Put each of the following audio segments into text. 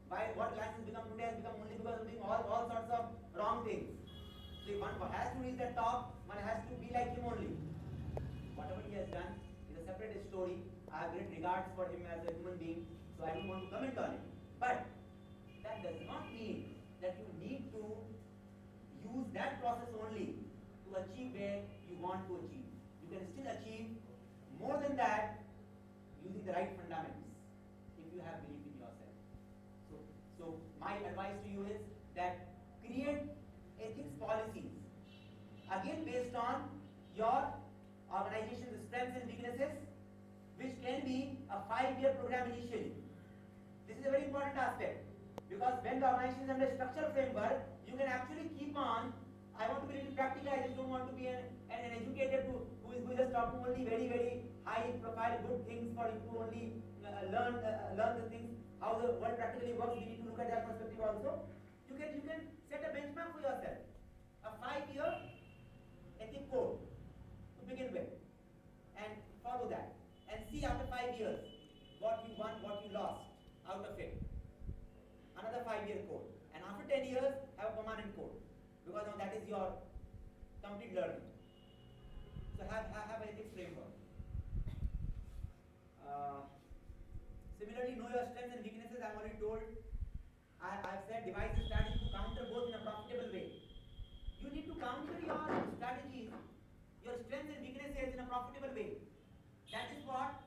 Why what Reliance has become today has become only because of doing all sorts of wrong things. So if one has to reach the top, one has to be like him only. Whatever he has done is a separate story. I have great regards for him as a human being, so I don't want to comment on it. But that does not mean that you need to use that process only to achieve where you want to achieve. You can still achieve more than that using the right fundamentals if you have belief in yourself. So my advice to you is that create ethics policies, again based on your organization's strengths and weaknesses, which can be a 5-year program initially. This is a very important aspect, because when the organization is under structural framework, you can actually keep on. I want to be a little practical. I just don't want to be an educator who is just talking only very high profile good things for you to only learn the things how the world practically works. We need to look at that perspective also. You can set a benchmark for yourself, a 5-year ethic code to begin with, and follow that, and see after 5 years what you won, what you lost out of it. Another 5-year code, and after 10 years have a permanent code, because now that is your complete learning. So have an ethics framework. Similarly, know your strengths and weaknesses. I have already told. I have said devise a strategy to counter both in a profitable way. You need to counter your strategies, your strengths and weaknesses in a profitable way. That is what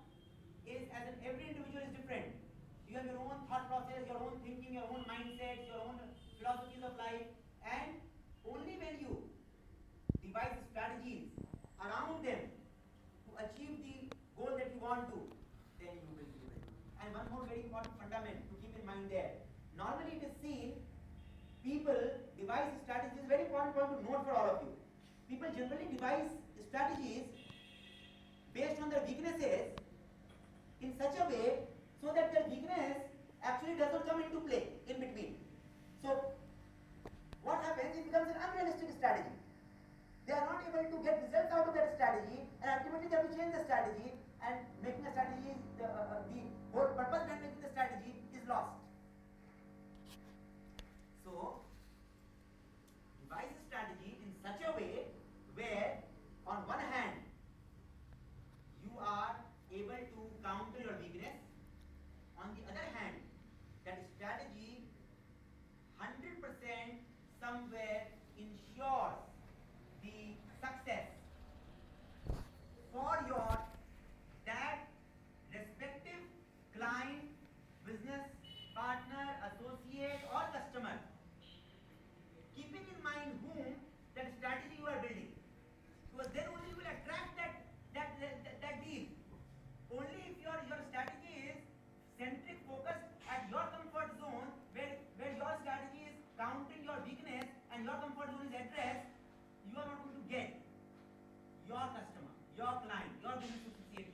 is, as in every individual is different. You have your own thought process, your own thinking, your own mindset, your own philosophies of life, and only when you devise strategies around them to achieve the goal that you want to, then you will do it. And one more very important fundament to keep in mind there. Normally it is seen people devise strategies, very important point to note for all of you. People generally devise strategies based on their weaknesses in such a way so that their weakness actually does not come into play in between. So what happens? It becomes an unrealistic strategy. They are not able to get results out of that strategy, and ultimately they have to change the strategy, and making a strategy, the whole purpose behind making the strategy is lost. So devise a strategy in such a way where on one hand you are able to counter your weakness, on the other hand that strategy 100% somewhere ensures the success for your that respective client, business partner, associate or customer, keeping in mind whom that strategy you are building, because then only you will attract that deal. Only if your strategy is centric, focused at your comfort zone, where your strategy is countering your weakness and your comfort zone is addressed, you are not going to get your customer, your client,